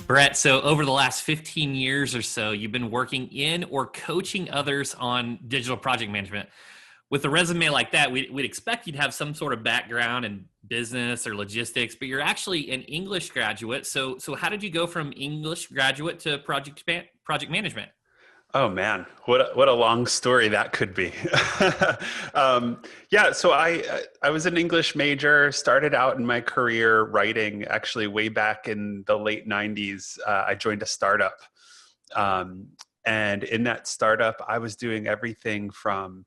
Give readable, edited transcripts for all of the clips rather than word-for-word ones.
Brett, so over the last 15 years or so, you've been working in or coaching others on digital project management. With a resume like that, we'd expect you'd have some sort of background in business or logistics, but you're actually an English graduate. So how did you go from English graduate to project management? Oh man, what a long story that could be. Yeah, so I was an English major. Started out in my career writing. Actually, way back in the late '90s, I joined a startup, um, and in that startup, I was doing everything from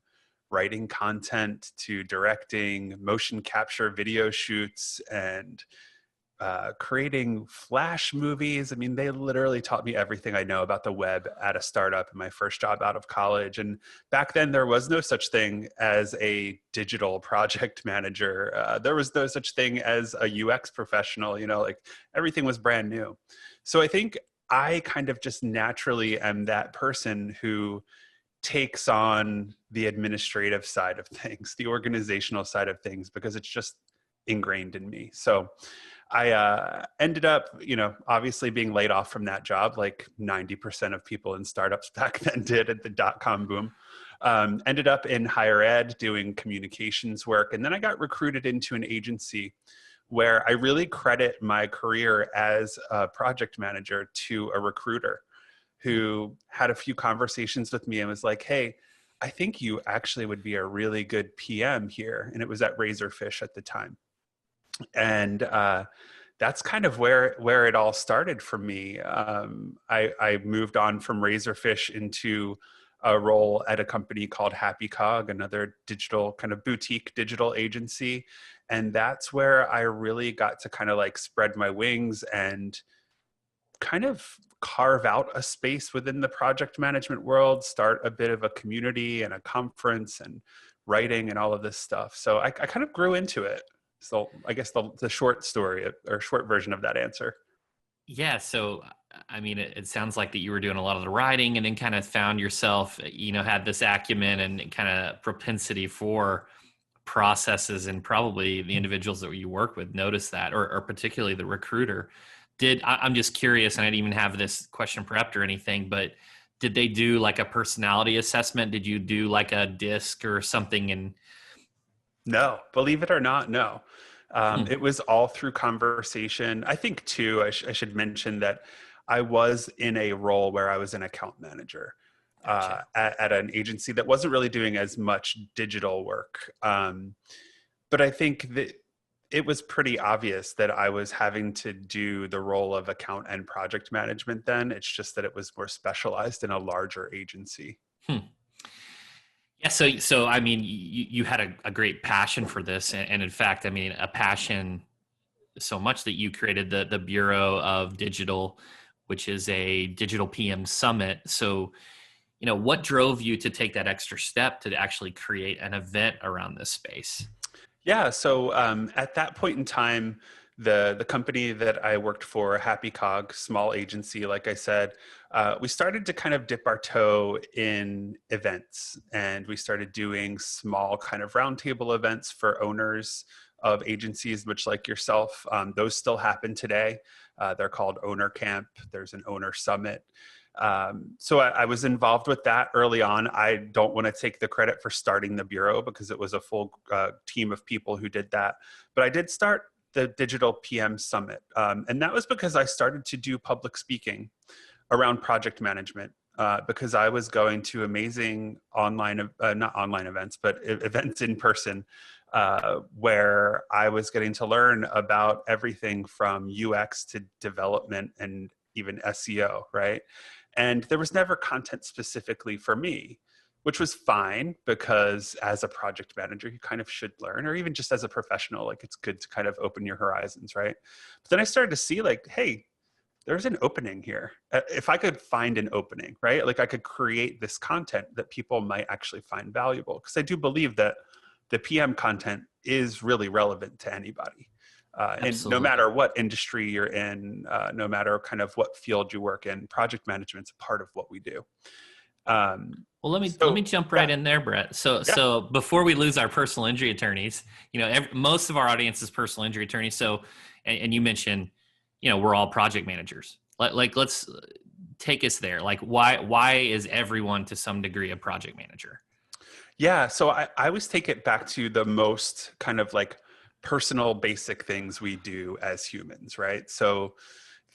writing content to directing motion capture video shoots and creating flash movies. I mean, they literally taught me everything I know about the web at a startup in my first job out of college. And back then, there was no such thing as a digital project manager. There was no such thing as a UX professional. Like everything was brand new. So I think I kind of just naturally am that person who takes on the administrative side of things, the organizational side of things, because it's just ingrained in me. So I ended up, obviously being laid off from that job, like 90% of people in startups back then did at the dot-com boom. Ended up in higher ed doing communications work. And then I got recruited into an agency where I really credit my career as a project manager to a recruiter who had a few conversations with me and was like, hey, I think you actually would be a really good PM here. And it was at Razorfish at the time. And that's kind of where it all started for me. I moved on from Razorfish into a role at a company called Happy Cog, another digital kind of boutique digital agency. And that's where I really got to kind of like spread my wings and kind of carve out a space within the project management world, start a bit of a community and a conference and writing and all of this stuff. So I kind of grew into it. So I guess the short story or short version of that answer. Yeah, so I mean, it sounds like that you were doing a lot of the writing and then kind of found yourself, had this acumen and kind of propensity for processes, and probably the individuals that you work with noticed that, or particularly the recruiter. I'm just curious, and I didn't even have this question prepped or anything, but did they do like a personality assessment? Did you do like a disc or something? And No, believe it or not, no. hmm, It was all through conversation. I think too, I should mention that I was in a role where I was an account manager gotcha. at an agency that wasn't really doing as much digital work. But I think that it was pretty obvious that I was having to do the role of account and project management then. It's just that it was more specialized in a larger agency. Hmm. Yeah, so I mean, you had a great passion for this, and in fact, I mean, a passion so much that you created the Bureau of Digital, which is a digital PM summit. So, what drove you to take that extra step to actually create an event around this space? Yeah, so at that point in time, the company that I worked for, Happy Cog, small agency, like I said, we started to kind of dip our toe in events, and we started doing small kind of roundtable events for owners of agencies, which like yourself, those still happen today. They're called Owner Camp. There's an Owner Summit. So I was involved with that early on. I don't want to take the credit for starting the Bureau because it was a full team of people who did that. But I did start the Digital PM Summit. And that was because I started to do public speaking around project management because I was going to amazing online, not online events, but events in person where I was getting to learn about everything from UX to development and even SEO, right? And there was never content specifically for me, which was fine because as a project manager, you kind of should learn, or even just as a professional, like it's good to kind of open your horizons, right? But then I started to see like, hey, there's an opening here. If I could find an opening, right? Like I could create this content that people might actually find valuable. Because I do believe that the PM content is really relevant to anybody. And no Absolutely. matter what industry you're in, no matter kind of what field you work in, project management's a part of what we do. Well, let me So jump yeah, right in there, Brett. So yeah, so before we lose our personal injury attorneys, most of our audience is personal injury attorneys. So, and you mentioned, we're all project managers. Let's take us there. Like, why is everyone to some degree a project manager? Yeah, so I always take it back to the most kind of like personal, basic things we do as humans, right? So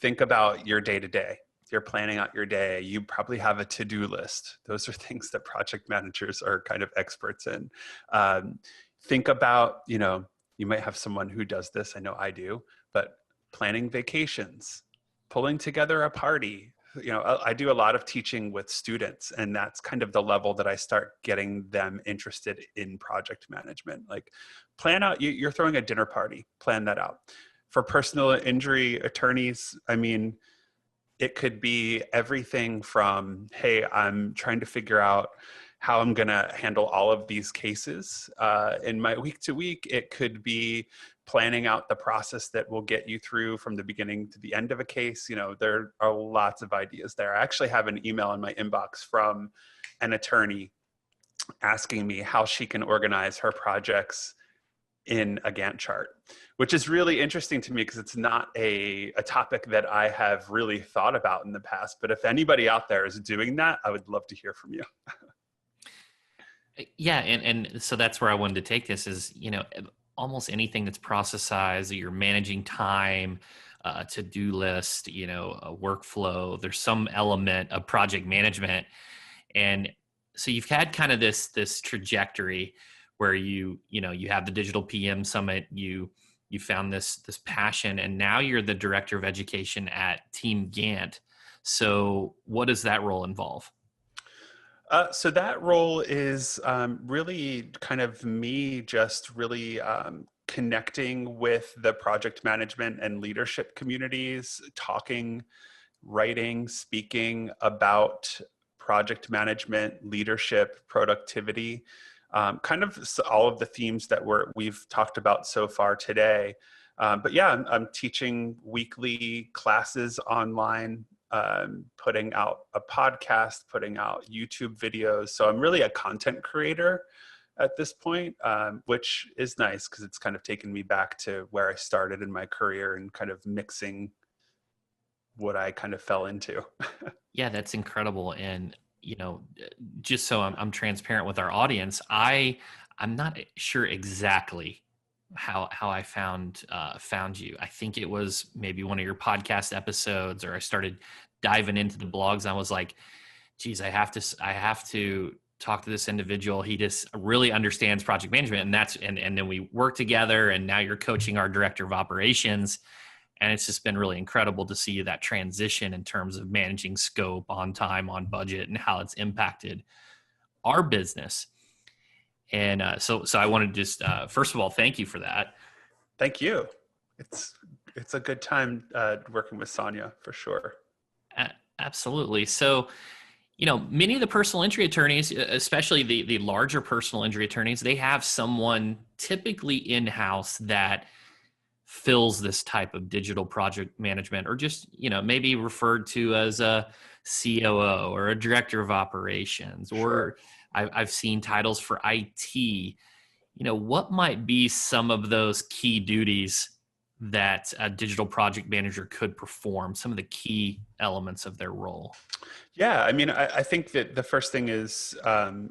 think about your day to day. You're planning out your day. You probably have a to-do list. Those are things that project managers are kind of experts in. Um, think about, you might have someone who does this. I know I do, but planning vacations, pulling together a party. I do a lot of teaching with students, and that's kind of the level that I start getting them interested in project management. Like, plan out, you're throwing a dinner party, plan that out. For personal injury attorneys, I mean, it could be everything from, hey, I'm trying to figure out how I'm going to handle all of these cases in my week to week. It could be planning out the process that will get you through from the beginning to the end of a case. There are lots of ideas there. I actually have an email in my inbox from an attorney asking me how she can organize her projects in a Gantt chart, which is really interesting to me because it's not a topic that I have really thought about in the past. But if anybody out there is doing that, I would love to hear from you. Yeah, and so that's where I wanted to take this is, almost anything that's processized, you're managing time, to-do list, a workflow, there's some element of project management. And so you've had kind of this trajectory where you have the Digital PM Summit, you found this passion, and now you're the director of education at TeamGantt. So what does that role involve? So that role is really kind of me just really connecting with the project management and leadership communities, talking, writing, speaking about project management, leadership, productivity, kind of all of the themes that we've talked about so far today. But yeah, I'm teaching weekly classes online, putting out a podcast, putting out YouTube videos. So I'm really a content creator at this point, which is nice because it's kind of taken me back to where I started in my career and kind of mixing what I kind of fell into. Yeah, that's incredible. And just so I'm transparent with our audience, I'm not sure exactly how I found you. I think it was maybe one of your podcast episodes, or I started diving into the blogs. And I was like, geez, I have to talk to this individual. He just really understands project management, and then we work together. And now you're coaching our director of operations. And it's just been really incredible to see that transition in terms of managing scope, on time, on budget, and how it's impacted our business. And so I want to just first of all thank you for that. Thank you. It's a good time working with Sonia for sure. Absolutely. So, many of the personal injury attorneys, especially the larger personal injury attorneys, they have someone typically in-house that fills this type of digital project management, or just, maybe referred to as a COO or a director of operations, or Sure. I've seen titles for IT. What might be some of those key duties that a digital project manager could perform, some of the key elements of their role? Yeah, I mean, I think that the first thing is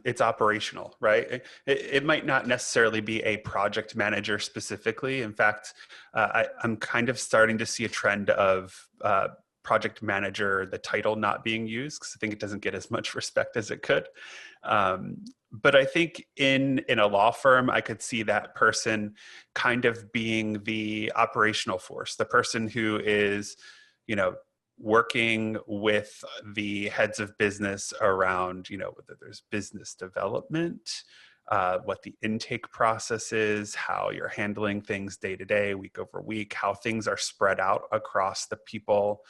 it's operational, right? It might not necessarily be a project manager specifically. In fact, I'm kind of starting to see a trend of project manager, the title not being used, because I think it doesn't get as much respect as it could. But I think in a law firm, I could see that person kind of being the operational force, the person who is, you know, working with the heads of business around, whether there's business development, what the intake process is, how you're handling things day to day, week over week, how things are spread out across the people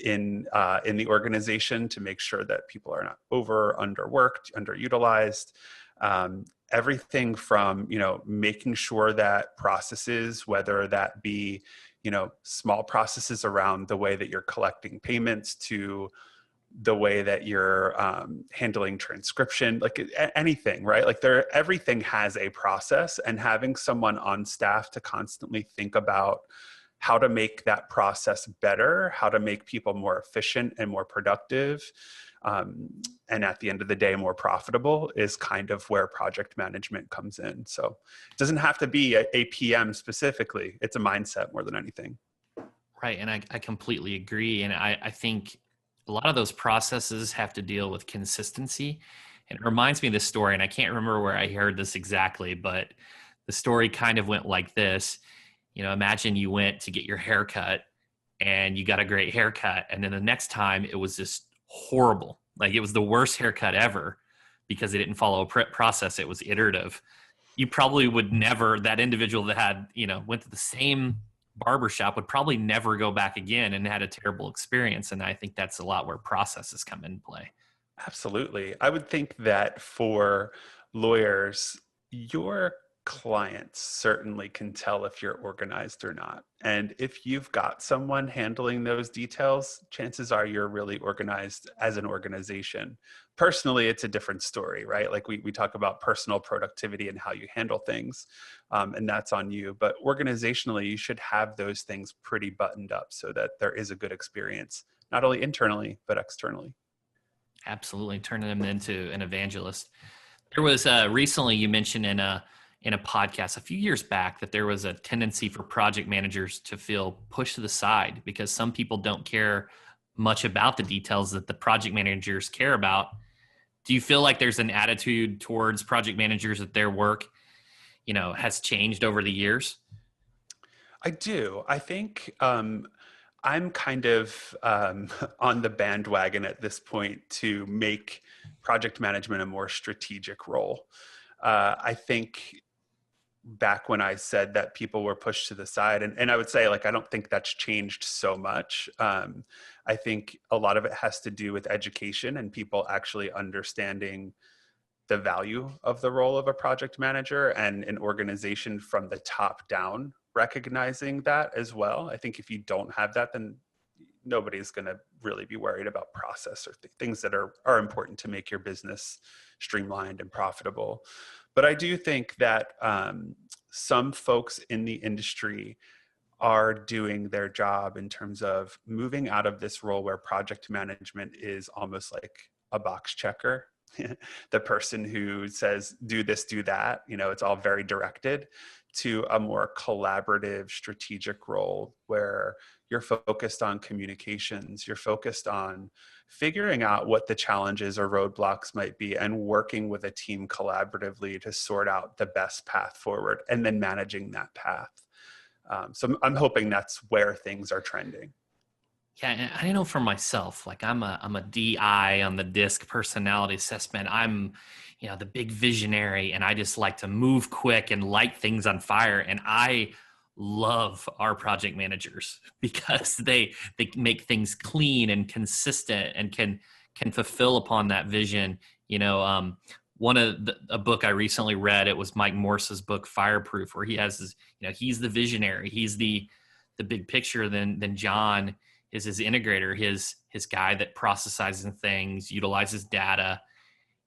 in the organization to make sure that people are not underworked, underutilized. Everything from making sure that processes, whether that be small processes around the way that you're collecting payments, to the way that you're handling transcription, like anything, right? Like everything has a process, and having someone on staff to constantly think about how to make that process better, how to make people more efficient and more productive, and at the end of the day, more profitable, is kind of where project management comes in. So it doesn't have to be a PM specifically. It's a mindset more than anything. Right. And I completely agree. And I think a lot of those processes have to deal with consistency. And it reminds me of this story, and I can't remember where I heard this exactly, but the story kind of went like this. Imagine you went to get your haircut and you got a great haircut. And then the next time it was just horrible. Like, it was the worst haircut ever because it didn't follow a process. It was iterative. You probably would never, that individual that had, went to the same barbershop would probably never go back again and had a terrible experience. And I think that's a lot where processes come into play. Absolutely. I would think that for lawyers, your clients certainly can tell if you're organized or not. And if you've got someone handling those details, chances are you're really organized as an organization. Personally, it's a different story, right? Like we talk about personal productivity and how you handle things, and that's on you. But organizationally, you should have those things pretty buttoned up so that there is a good experience, not only internally, but externally. Absolutely. Turning them into an evangelist. There was recently, you mentioned in a podcast a few years back that there was a tendency for project managers to feel pushed to the side because some people don't care much about the details that the project managers care about. Do you feel like there's an attitude towards project managers that their work, has changed over the years? I do. I think I'm kind of on the bandwagon at this point to make project management a more strategic role. I think back when I said that people were pushed to the side, and I would say, like, I don't think that's changed so much. I think a lot of it has to do with education and people actually understanding the value of the role of a project manager, and an organization from the top down recognizing that as well. I think if you don't have that, then nobody's going to really be worried about process or things that are important to make your business streamlined and profitable. But I do think that some folks in the industry are doing their job in terms of moving out of this role where project management is almost like a box checker. The person who says, do this, do that, it's all very directed, to a more collaborative, strategic role where you're focused on communications, you're focused on figuring out what the challenges or roadblocks might be and working with a team collaboratively to sort out the best path forward and then managing that path. So I'm hoping that's where things are trending. Yeah, and I know for myself, like I'm a DI on the DISC personality assessment. I'm, the big visionary, and I just like to move quick and light things on fire. And I love our project managers because they make things clean and consistent and can fulfill upon that vision. One of a book I recently read, it was Mike Morse's book Fireproof, where he has this, he's the visionary, he's the big picture. Then John is his integrator, his guy that processes things, utilizes data.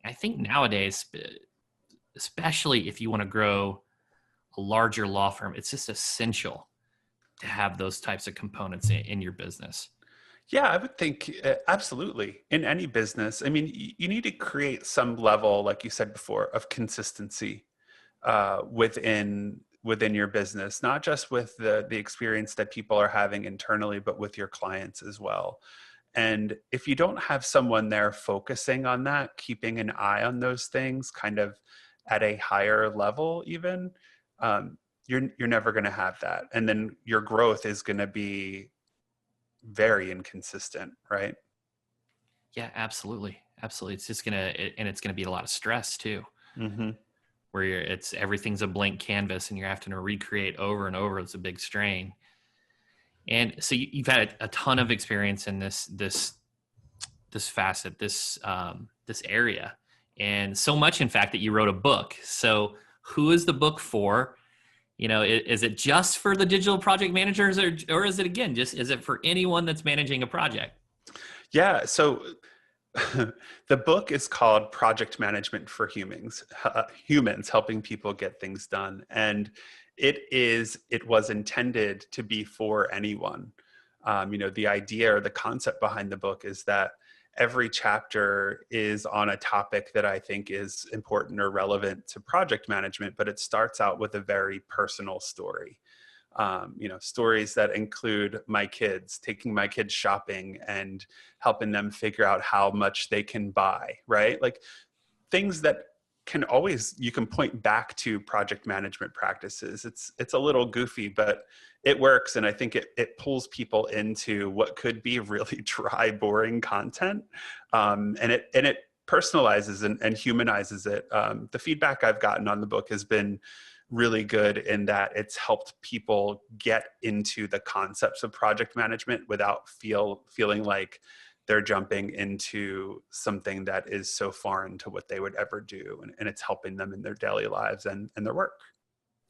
I think nowadays, especially if you want to grow a larger law firm, it's just essential to have those types of components in your business. Yeah, I would think absolutely. In any business, I mean, you need to create some level, like you said before, of consistency within your business, not just with the experience that people are having internally, but with your clients as well. And if you don't have someone there focusing on that, keeping an eye on those things kind of at a higher level even, you're never going to have that. And then your growth is going to be very inconsistent, right? Yeah, absolutely. Absolutely. It's just it's going to be a lot of stress too. Mm-hmm. Where everything's a blank canvas and you're having to recreate over and over. It's a big strain. And so you've had a ton of experience in this facet, this area, and so much, in fact, that you wrote a book. So who is the book for? Is it just for the digital project managers, or is it, again, is it for anyone that's managing a project? Yeah. So The book is called Project Management for Humans Helping People Get Things Done. And it was intended to be for anyone. The idea or the concept behind the book is that every chapter is on a topic that I think is important or relevant to project management, but it starts out with a very personal story. Stories that include my kids, taking my kids shopping and helping them figure out how much they can buy, right? Like things that you can point back to project management practices. It's a little goofy, but it works. And I think it pulls people into what could be really dry, boring content. And it personalizes and humanizes it. The feedback I've gotten on the book has been really good in that it's helped people get into the concepts of project management without feeling like they're jumping into something that is so foreign to what they would ever do. And it's helping them in their daily lives and their work.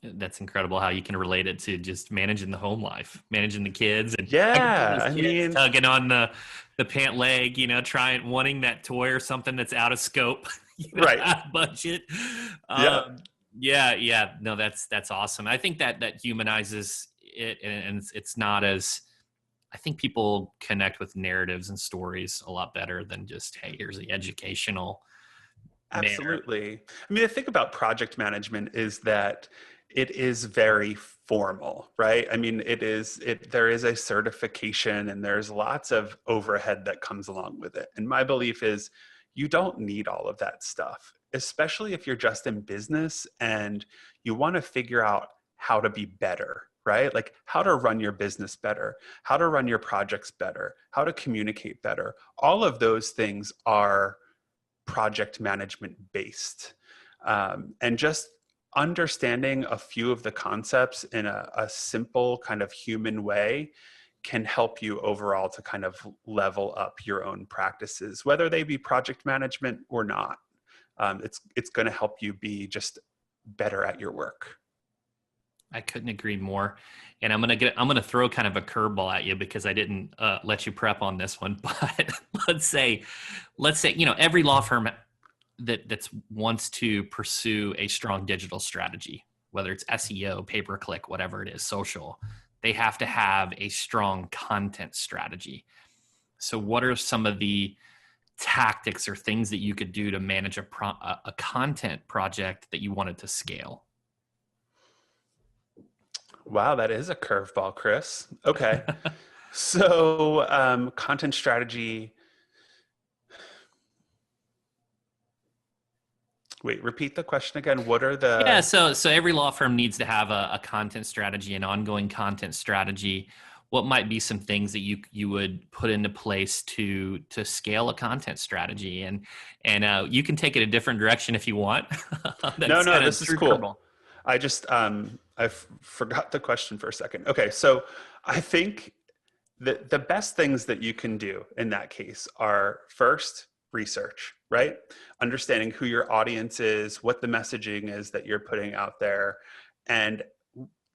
That's incredible how you can relate it to just managing the home life, managing the kids, and I can see Yeah, those I kids mean, tugging on the pant leg, wanting that toy or something that's out of scope, right. out of budget. Yeah, Yeah. No, that's awesome. I think that humanizes it, and it's not as, I think people connect with narratives and stories a lot better than just, hey, here's the educational manner. absolutely. I mean, the thing about project management is that it is very formal, right? I mean, there is a certification and there's lots of overhead that comes along with it. And my belief is you don't need all of that stuff, especially if you're just in business and you want to figure out how to be better, right? Like how to run your business better, how to run your projects better, how to communicate better. All of those things are project management based. And just understanding a few of the concepts in a simple kind of human way can help you overall to kind of level up your own practices, whether they be project management or not. It's going to help you be just better at your work. I couldn't agree more. And I'm gonna throw kind of a curveball at you because I didn't let you prep on this one. But let's say every law firm that wants to pursue a strong digital strategy, whether it's SEO, pay per click, whatever it is, social, they have to have a strong content strategy. So, what are some of the tactics or things that you could do to manage a content project that you wanted to scale? Wow, that is a curveball, Chris. Okay. So, content strategy. Wait, repeat the question again. What are Yeah, the so every law firm needs to have a content strategy, an ongoing content strategy. What might be some things that you would put into place to scale a content strategy? And you can take it a different direction if you want. No, That's no, kind of this is true cool. curveball. I just forgot the question for a second. Okay, so I think the best things that you can do in that case are first research, right? Understanding who your audience is, what the messaging is that you're putting out there, and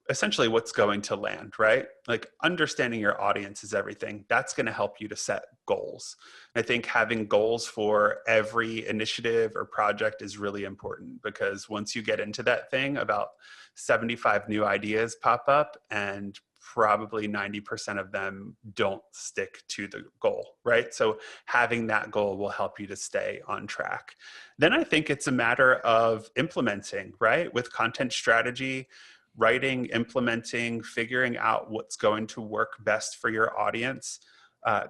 essentially what's going to land, right? Like understanding your audience is everything. That's going to help you to set goals. I think having goals for every initiative or project is really important because once you get into that thing, about 75 new ideas pop up and probably 90% of them don't stick to the goal, right? So having that goal will help you to stay on track. Then I think it's a matter of implementing, right? With content strategy, writing, implementing, figuring out what's going to work best for your audience,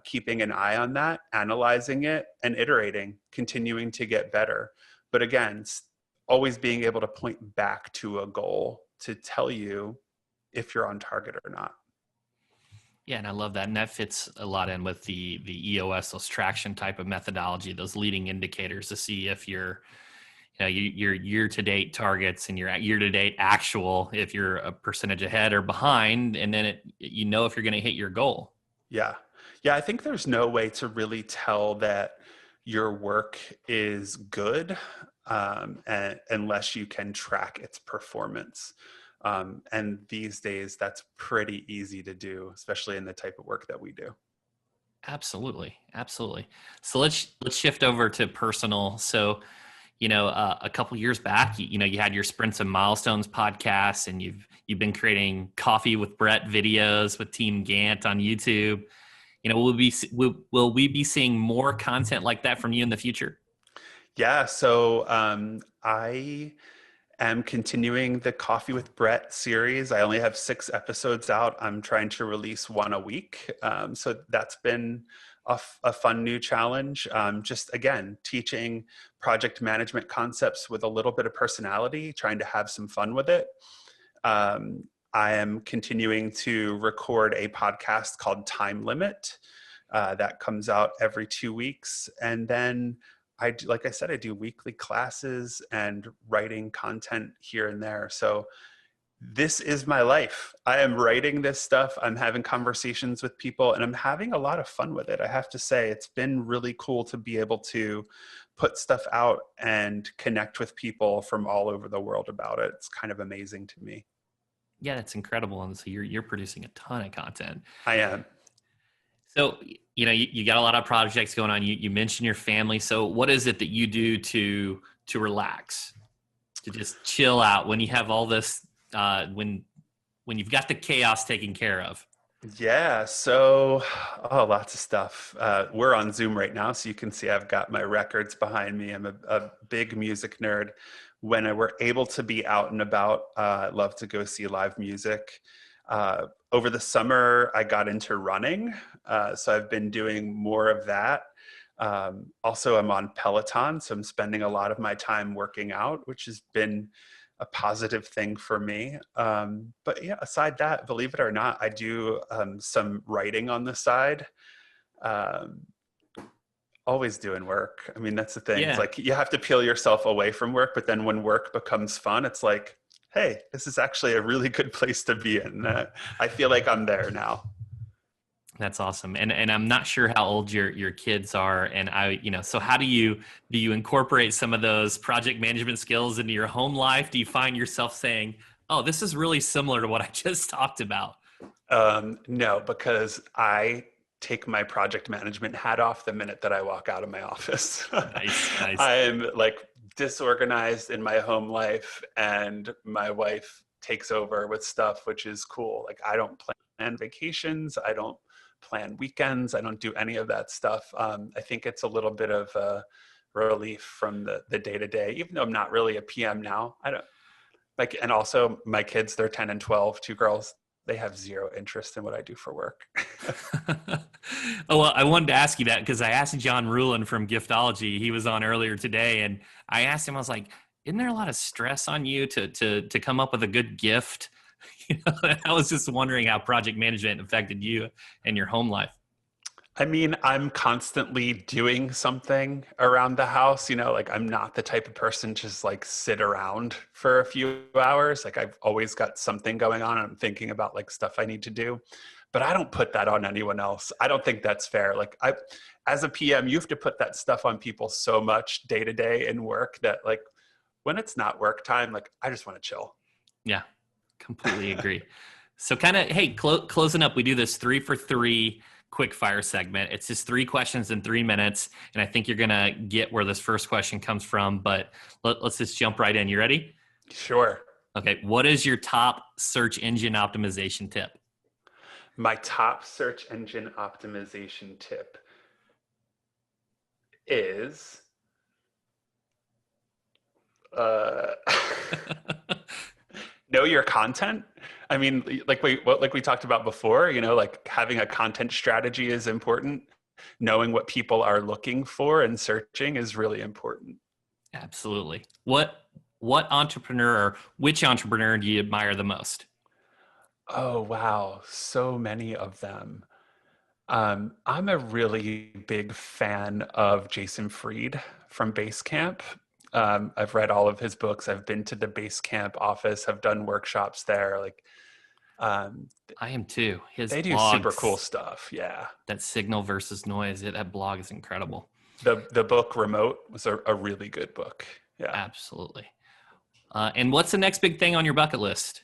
keeping an eye on that, analyzing it, and iterating, continuing to get better. But again, always being able to point back to a goal to tell you if you're on target or not. Yeah, and I love that, and that fits a lot in with the EOS, those traction type of methodology, those leading indicators to see if your year to date targets and your year to date actual, if you're a percentage ahead or behind, and then if you're going to hit your goal. Yeah. Yeah. I think there's no way to really tell that your work is good unless you can track its performance. And these days, that's pretty easy to do, especially in the type of work that we do. Absolutely. Absolutely. So let's shift over to personal. So, a couple years back, you had your Sprints and Milestones podcast, and you've been creating Coffee with Brett videos with TeamGantt on YouTube. Will we be seeing more content like that from you in the future? Yeah, so I am continuing the Coffee with Brett series. I only have 6 episodes out. I'm trying to release one a week. So that's been a fun new challenge. Just again, teaching project management concepts with a little bit of personality, trying to have some fun with it. I am continuing to record a podcast called Time Limit that comes out every 2 weeks. And then like I said, I do weekly classes and writing content here and there. So this is my life. I am writing this stuff. I'm having conversations with people, and I'm having a lot of fun with it. I have to say, it's been really cool to be able to put stuff out and connect with people from all over the world about it. It's kind of amazing to me. Yeah, that's incredible. And so you're producing a ton of content. I am. So, you got a lot of projects going on. You mentioned your family. So what is it that you do to relax, to just chill out when you have all this, when you've got the chaos taken care of? Yeah, so lots of stuff. We're on Zoom right now, so you can see I've got my records behind me. I'm a big music nerd. When we're able to be out and about, I love to go see live music. Over the summer, I got into running, so I've been doing more of that. Also, I'm on Peloton, so I'm spending a lot of my time working out, which has been a positive thing for me. But yeah, aside that, believe it or not, I do some writing on the side. Um, Always doing work. I mean, that's the thing. It's Yeah. like you have to peel yourself away from work, but then when work becomes fun, it's like, hey, this is actually a really good place to be in. I feel like I'm there now. That's awesome. And I'm not sure how old your kids are. And so how do you incorporate some of those project management skills into your home life? Do you find yourself saying, oh, this is really similar to what I just talked about? No, because I take my project management hat off the minute that I walk out of my office. Nice, nice. I'm like disorganized in my home life, and my wife takes over with stuff, which is cool. Like I don't plan vacations. I don't plan weekends. I don't do any of that stuff. I think it's a little bit of a relief from the day to day, even though I'm not really a PM now. I don't like, and also my kids, they're 10 and 12, 2 girls. They have zero interest in what I do for work. Oh, well, I wanted to ask you that because I asked John Rulin from Giftology. He was on earlier today, and I asked him, I was like, isn't there a lot of stress on you to come up with a good gift? I was just wondering how project management affected you and your home life. I mean, I'm constantly doing something around the house, like I'm not the type of person to just like sit around for a few hours. Like I've always got something going on. I'm thinking about like stuff I need to do, but I don't put that on anyone else. I don't think that's fair. Like as a PM, you have to put that stuff on people so much day to day in work that like when it's not work time, like I just want to chill. Yeah, completely agree. So kind of, hey, closing up, we do this 3 for 3 quick fire segment. It's just 3 questions in 3 minutes. And I think you're going to get where this first question comes from, but let's just jump right in. You ready? Sure. Okay. What is your top search engine optimization tip? My top search engine optimization tip is know your content. I mean, like we talked about before, like having a content strategy is important. Knowing what people are looking for and searching is really important. Absolutely. What entrepreneur or which entrepreneur do you admire the most? Oh, wow. So many of them. I'm a really big fan of Jason Fried from Basecamp. I've read all of his books. I've been to the Basecamp office. I've done workshops there. Like, I am too. His they do blogs, super cool stuff. Yeah. that signal versus noise, that blog is incredible. The book Remote was a really good book. Yeah. Absolutely. And what's the next big thing on your bucket list?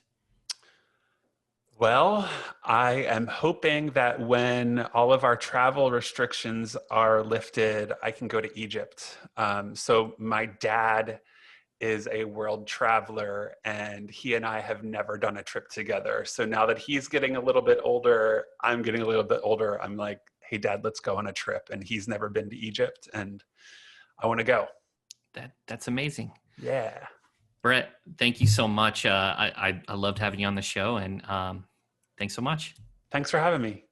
Well, I am hoping that when all of our travel restrictions are lifted, I can go to Egypt. So my dad is a world traveler, and he and I have never done a trip together. So now that he's getting a little bit older, I'm getting a little bit older. I'm like, hey, Dad, let's go on a trip. And he's never been to Egypt, and I want to go. That's amazing. Yeah. Brett, thank you so much. I loved having you on the show, and thanks so much. Thanks for having me.